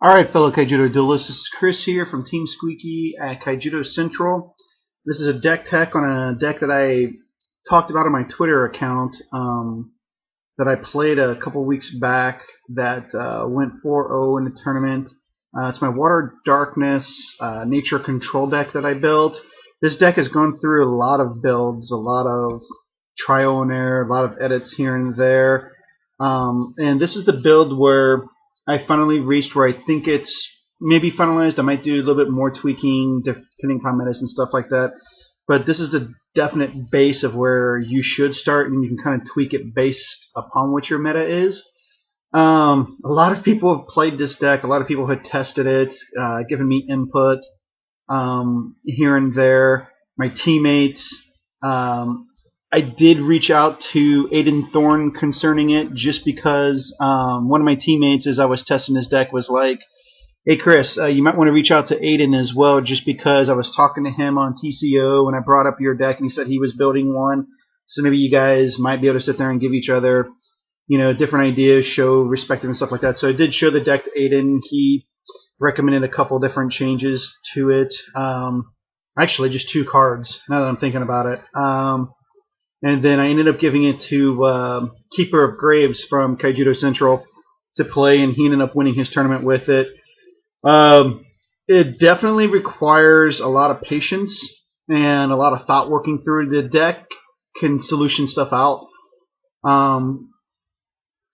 Alright, fellow Kaijudo duelists, this is Chris here from Team Squeaky at Kaijudo Central. This is a deck tech on a deck that I talked about on my Twitter account that I played a couple weeks back that went 4-0 in the tournament. It's my Water Darkness Nature Control deck that I built. This deck has gone through a lot of builds, a lot of trial and error, a lot of edits here and there. And this is the build where I finally reached where I think it's maybe finalized. I might do a little bit more tweaking depending upon metas and stuff like that. But this is the definite base of where you should start, and you can kind of tweak it based upon what your meta is. A lot of people have played this deck. A lot of people have tested it, given me input here and there. My teammates. I did reach out to Aiden Thorne concerning it just because one of my teammates, as I was testing this deck, was like, hey Chris, you might want to reach out to Aiden as well, just because I was talking to him on TCO and I brought up your deck and he said he was building one. So maybe you guys might be able to sit there and give each other, different ideas, show respect and stuff like that. So I did show the deck to Aiden. He recommended a couple different changes to it. Actually, just 2 cards, now that I'm thinking about it. And then I ended up giving it to Keeper of Graves from Kaijudo Central to play, and he ended up winning his tournament with it. It definitely requires a lot of patience and a lot of thought working through. The deck can solution stuff out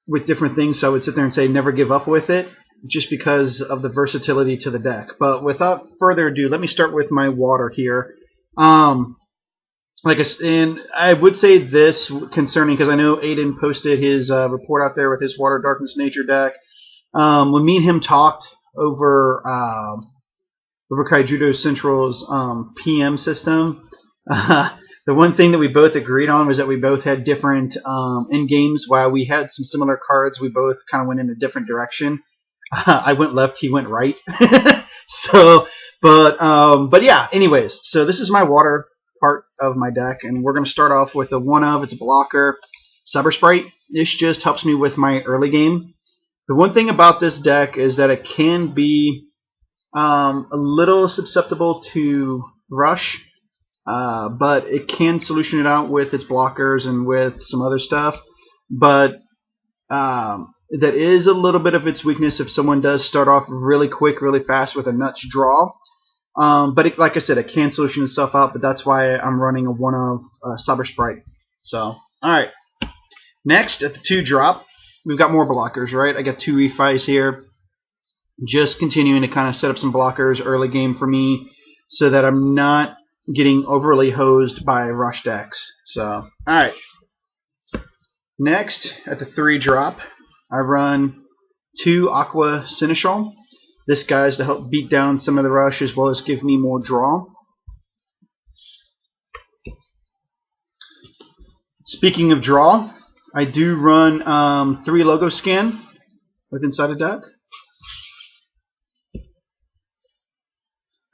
with different things, so I would sit there and say never give up with it, just because of the versatility to the deck. But without further ado, let me start with my water here. And I would say this concerning, because I know Aiden posted his report out there with his Water Darkness Nature deck. When me and him talked over Kaijudo Central's PM system, the one thing that we both agreed on was that we both had different end games. While we had some similar cards, we both kind of went in a different direction. I went left, he went right. But yeah. Anyways, so this is my water part of my deck, and we're going to start off with it's a blocker, Cyber Sprite. This just helps me with my early game. The one thing about this deck is that it can be a little susceptible to rush, but it can solution it out with its blockers and with some other stuff. But that is a little bit of its weakness if someone does start off really quick, really fast with a nuts draw. But like I said, it can solution itself out, but that's why I'm running a Cyber Sprite. So, alright. Next, at the 2 drop, we've got more blockers, right? I got 2 refis here. Just continuing to kind of set up some blockers early game for me so that I'm not getting overly hosed by rush decks. So, alright. Next, at the 3 drop, I run 2 Aqua Seneschal. This guy's to help beat down some of the rush as well as give me more draw. Speaking of draw, I do run 3 Logo Scan with inside a deck.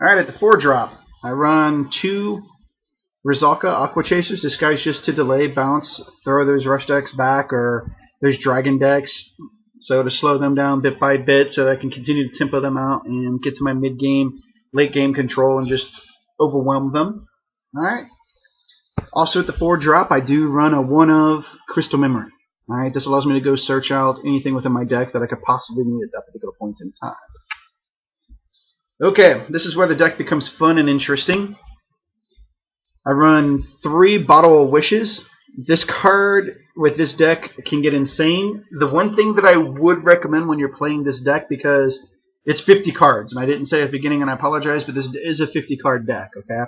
Alright, at the 4 drop, I run 2 Rizalka Aqua Chasers. This guy's just to delay, bounce, throw those rush decks back, or there's dragon decks. So to slow them down bit by bit so that I can continue to tempo them out and get to my mid-game, late-game control and just overwhelm them. Alright. Also at the 4 drop, I do run a Crystal Memory. Alright, this allows me to go search out anything within my deck that I could possibly need at that particular point in time. Okay, this is where the deck becomes fun and interesting. I run 3 Bottle of Wishes. This card with this deck can get insane. The one thing that I would recommend when you're playing this deck, because it's 50 cards, and I didn't say at the beginning, and I apologize, but this is a 50 card deck, okay?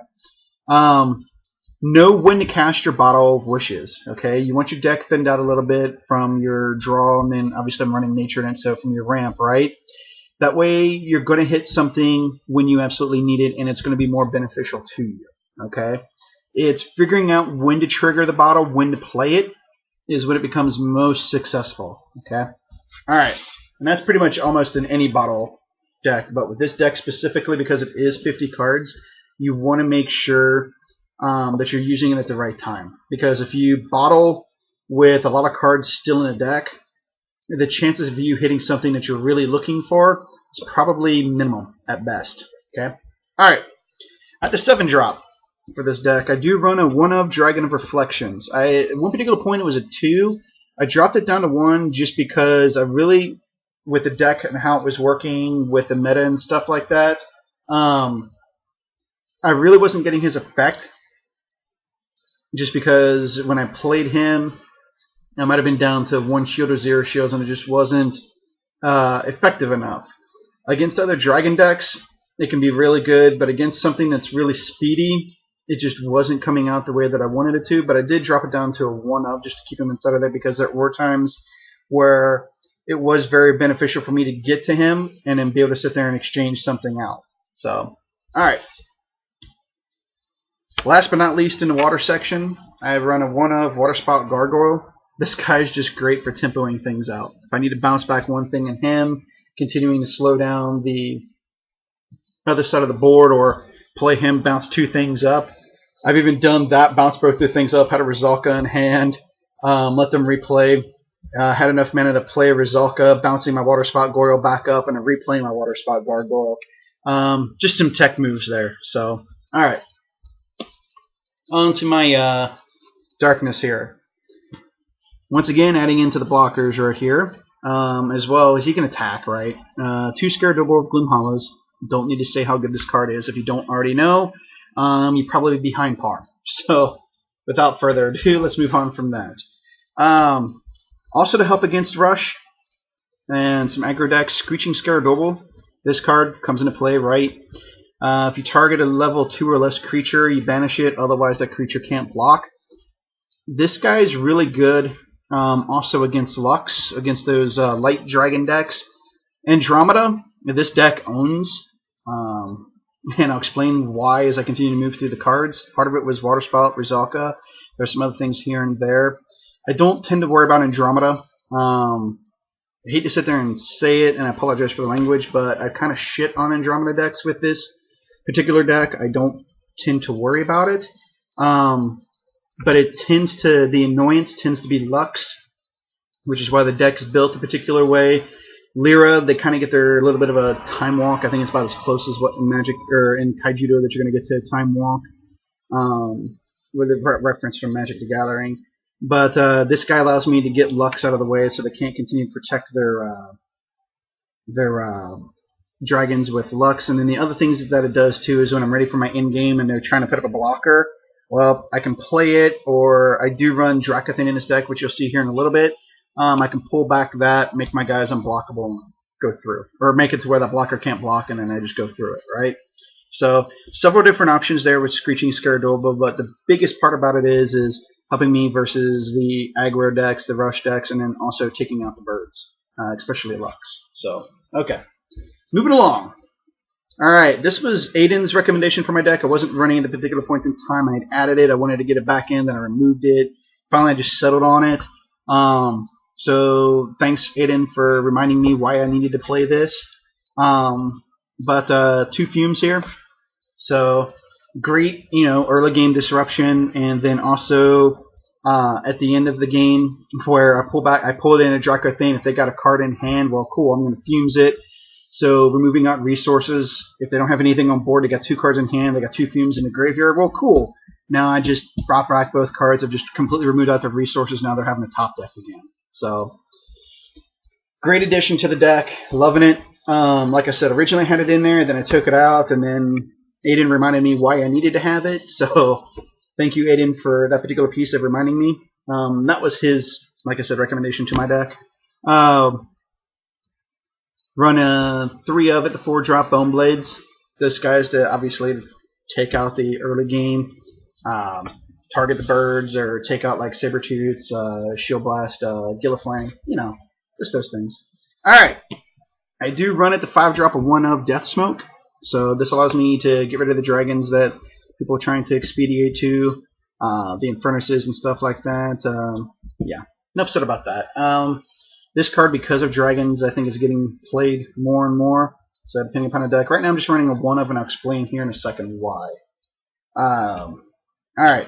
Know when to cast your Bottle of Wishes, okay? You want your deck thinned out a little bit from your draw, and then obviously I'm running Nature in it, so from your ramp, right? That way you're going to hit something when you absolutely need it, and it's going to be more beneficial to you, okay? It's figuring out when to trigger the bottle, when to play it, is when it becomes most successful. Okay? Alright. And that's pretty much almost in any bottle deck. But with this deck specifically, because it is 50 cards, you want to make sure that you're using it at the right time. Because if you bottle with a lot of cards still in a deck, the chances of you hitting something that you're really looking for is probably minimal at best. Okay? Alright, at the 7 drop for this deck, I do run a 1-of Dragon of Reflections. At one particular point it was a 2. I dropped it down to 1 just because I really, with the deck and how it was working with the meta and stuff like that, I really wasn't getting his effect. Just because when I played him, I might have been down to 1 shield or 0 shields, and it just wasn't effective enough. Against other dragon decks, it can be really good, but against something that's really speedy, it just wasn't coming out the way that I wanted it to. But I did drop it down to a 1-of just to keep him inside of there, because there were times where it was very beneficial for me to get to him and then be able to sit there and exchange something out. So, alright. Last but not least, in the water section, I run a 1-of Water Spout Gargoyle. This guy's just great for tempoing things out. If I need to bounce back one thing in him, continuing to slow down the other side of the board, or play him bounce 2 things up. I've even done that, bounce both the things up, had a Rizalka in hand, let them replay. Had enough mana to play Rizalka, bouncing my Water Spout Gargoyle back up, and then replaying my Water Spout Gargoyle. Just some tech moves there. So, alright. On to my darkness here. Once again, adding into the blockers right here, as well as he can attack, right? 2 Scaradouble of Gloom Hollows. Don't need to say how good this card is. If you don't already know, you're probably behind par. So, without further ado, let's move on from that. Also to help against Rush and some aggro decks, Screeching Scaradouble. This card comes into play, right? If you target a level 2 or less creature, you banish it, otherwise that creature can't block. This guy is really good also against Lux, against those light dragon decks. Andromeda, this deck owns, and I'll explain why as I continue to move through the cards. Part of it was Water Spout, Rizalka. There's some other things here and there. I don't tend to worry about Andromeda. I hate to sit there and say it, and I apologize for the language, but I kind of shit on Andromeda decks with this particular deck. I don't tend to worry about it. But it tends to, the annoyance tends to be Lux, which is why the deck's built a particular way. Lyra, they kind of get their little bit of a time walk. I think it's about as close as what in Magic or in Kaijudo that you're going to get to a time walk, with a reference from Magic the Gathering. But this guy allows me to get Lux out of the way, so they can't continue to protect their dragons with Lux. And then the other things that it does too is when I'm ready for my end game and they're trying to put up a blocker, well, I can play it, or I do run Drakathin in this deck, which you'll see here in a little bit. I can pull back that, make my guys unblockable, and go through. Or make it to where that blocker can't block, and then I just go through it, right? So, several different options there with Screeching Scaradouble, but the biggest part about it is helping me versus the aggro decks, the rush decks, and then also taking out the birds, especially Lux. So, okay. Moving along. Alright, this was Aiden's recommendation for my deck. I wasn't running at a particular point in time. I had added it. I wanted to get it back in, then I removed it. Finally, I just settled on it. So, thanks, Aiden, for reminding me why I needed to play this. But 2 fumes here. So, great, early game disruption, and then also at the end of the game where I pulled in a Drakathin. If they got a card in hand, well, cool, I'm going to fumes it. So removing out resources. If they don't have anything on board, they got 2 cards in hand, they got 2 fumes in the graveyard, well, cool. Now I just brought back both cards. I've just completely removed out their resources. Now they're having a top deck again. So, great addition to the deck. Loving it. Like I said, originally I had it in there, then I took it out, and then Aiden reminded me why I needed to have it. So, thank you, Aiden, for that particular piece of reminding me. That was his, like I said, recommendation to my deck. Run a 3 of it, the 4-drop Bone Blades. This guy's to obviously take out the early game, target the birds, or take out like Sabertooths, Shield Blast, Gilliflang, just those things. Alright, I do run it the 5-drop of 1-of Death Smoke. So this allows me to get rid of the dragons that people are trying to expedite to, the Infernuses and stuff like that. Yeah, enough said about that. This card, because of dragons, I think is getting played more and more. So depending upon the deck. Right now I'm just running a 1-of, and I'll explain here in a second why. Alright.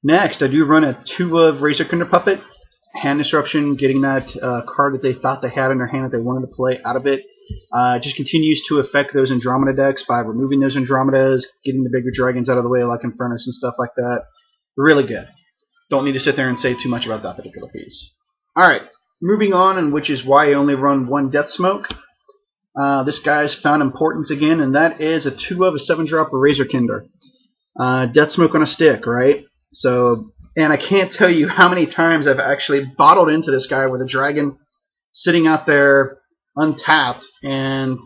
Next, I do run a 2-of Razor Kinder Puppet. hand disruption, getting that card that they thought they had in their hand that they wanted to play out of it. Just continues to affect those Andromeda decks by removing those Andromedas, getting the bigger dragons out of the way like Infernus and stuff like that. Really good. Don't need to sit there and say too much about that particular piece. Alright, moving on, and which is why I only run one Death Smoke. This guy's found importance again, and that is a 2 of a 7-drop Razor Kinder. Death Smoke on a stick, right? So, and I can't tell you how many times I've actually bottled into this guy with a dragon sitting out there untapped and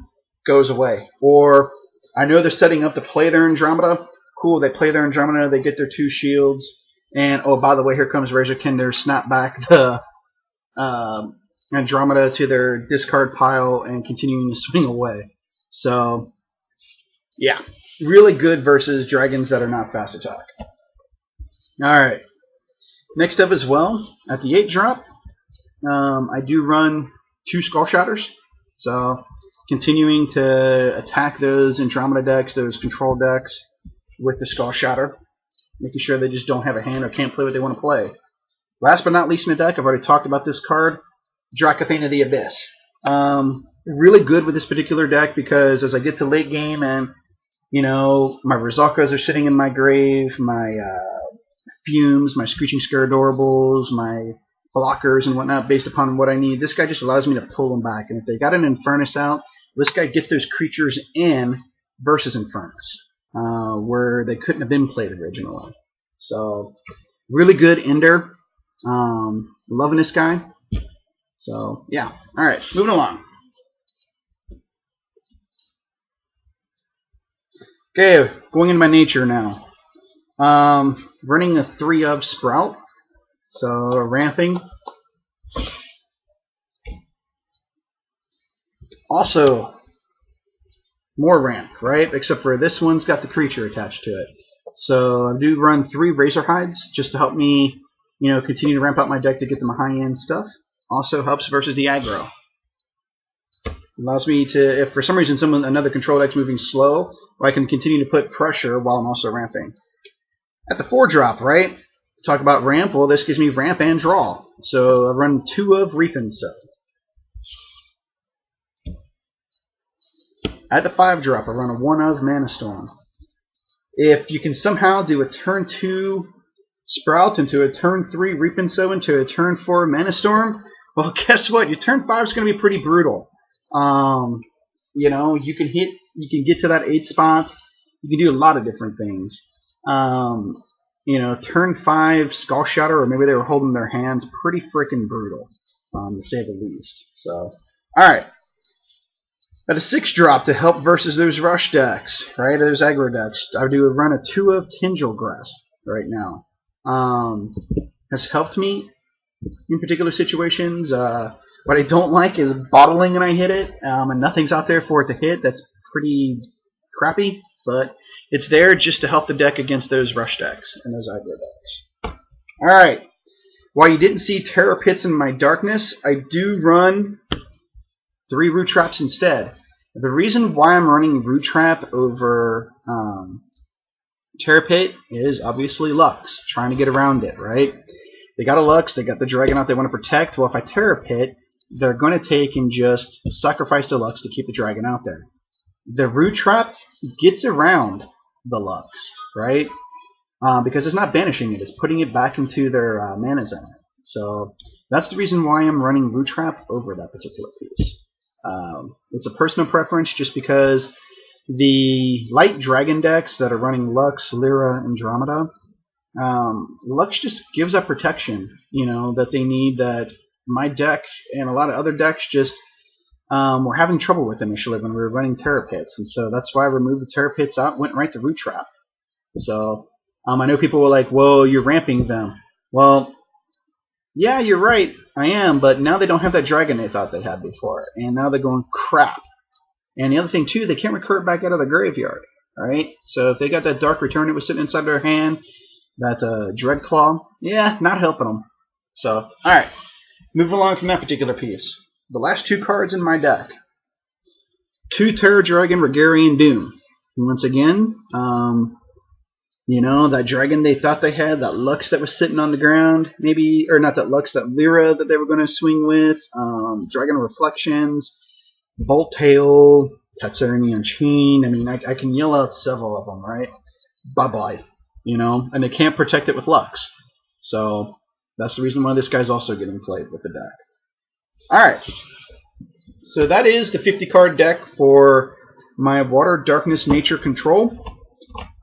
goes away. Or I know they're setting up to play their Andromeda. Cool, they play their Andromeda, they get their 2 shields, and oh, by the way, here comes Razor Kinder, snap back the Andromeda to their discard pile and continuing to swing away. So, yeah, really good versus dragons that are not fast attack. Alright, next up as well, at the 8-drop, I do run 2 Skull Shatters. So, continuing to attack those Andromeda decks, those control decks, with the Skull Shatter, making sure they just don't have a hand or can't play what they want to play. Last but not least in the deck, I've already talked about this card, Dracathane of the Abyss. Really good with this particular deck because as I get to late game and, you know, my Rizalkas are sitting in my grave, my Fumes, my Screeching Scareadorables, my blockers and whatnot based upon what I need, this guy just allows me to pull them back. And if they got an Infernus out, this guy gets those creatures in versus Infernus, where they couldn't have been played originally. So, really good ender. Loving this guy. So, yeah. Alright, moving along. Okay, going into my nature now. Running a 3 of Sprout. So, ramping. Also, more ramp, right? Except for this one's got the creature attached to it. So, I do run 3 Razor Hides just to help me, you know, continue to ramp up my deck to get them high-end stuff. Also helps versus the aggro. Allows me to, if for some reason another control deck's moving slow, I can continue to put pressure while I'm also ramping. At the 4-drop, right? Talk about ramp. Well, this gives me ramp and draw. So I run 2 of Reaping Sow. At the 5-drop, I run a 1 of Mana Storm. If you can somehow do a turn 2 Sprout into a turn 3 Reaping Sow into a turn 4 Mana Storm, well, guess what? Your turn 5 is going to be pretty brutal. You know, you can get to that 8 spot. You can do a lot of different things. You know, turn 5 Skull Shatter, or maybe they were holding their hands, pretty freaking brutal, to say the least. So, alright. At a 6-drop to help versus those rush decks, right? Those aggro decks, I do run a 2 of Tendril Grasp right now. Has helped me in particular situations. What I don't like is bottling and I hit it, and nothing's out there for it to hit. That's pretty crappy, but it's there just to help the deck against those rush decks and those aggro decks. Alright, while you didn't see Terror Pits in my darkness, I do run 3 Root Traps instead. The reason why I'm running Root Trap over Terror Pit is obviously Lux, trying to get around it, right? They got a Lux, they got the Dragon out they want to protect. Well, if I Terror Pit, they're going to take and just sacrifice the Lux to keep the Dragon out there. The Root Trap gets around the Lux, right? Because it's not banishing it, it's putting it back into their mana zone. So that's the reason why I'm running Root Trap over that particular piece. It's a personal preference just because the light dragon decks that are running Lux, Lyra, Andromeda, Lux just gives up protection, you know, that they need, that my deck and a lot of other decks just were having trouble with initially when we were running Terror Pits. And so that's why I removed the Terror Pits out, went right to Root Trap. So I know people were like, whoa, you're ramping them. Well, yeah, you're right, I am, but now they don't have that dragon they thought they had before. And now they're going, crap. And the other thing, too, they can't recur it back out of the graveyard. Alright? So if they got that Dark Return that was sitting inside their hand, that Dreadclaw, yeah, not helping them. So, alright. Moving along from that particular piece. The last 2 cards in my deck. 2 Terror Dragon Regarian Doom. And once again, You know, that dragon they thought they had, that Lux that was sitting on the ground, maybe, or not that Lux, that Lyra that they were going to swing with, Dragon Reflections, Bolt Tail, Tatsumi Unchained. I mean, I can yell out several of them, right? Bye-bye. You know, and they can't protect it with Lux. So that's the reason why this guy's also getting played with the deck. Alright, so that is the 50-card deck for my Water, Darkness, Nature Control.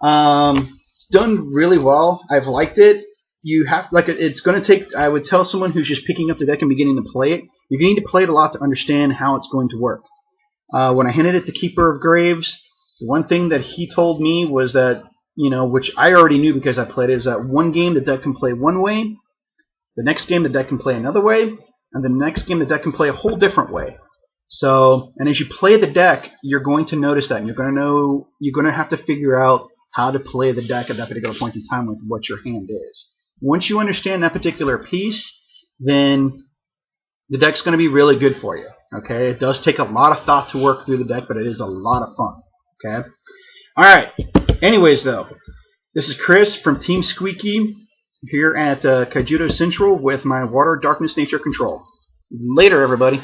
It's done really well. I've liked it. You have, like, it's going to take, I would tell someone who's just picking up the deck and beginning to play it, you need to play it a lot to understand how it's going to work. When I handed it to Keeper of Graves, the one thing that he told me was that, you know, which I already knew because I played it, is that one game the deck can play one way, the next game the deck can play another way, and the next game the deck can play a whole different way. So, and as you play the deck, you're going to notice that, and you're going to have to figure out how to play the deck at that particular point in time with what your hand is. Once you understand that particular piece, then the deck's going to be really good for you. Okay, it does take a lot of thought to work through the deck, but it is a lot of fun. Okay, all right. Anyways, though, this is Chris from Team Squeaky here at Kaijudo Central with my Water, Darkness, Nature Control. Later, everybody.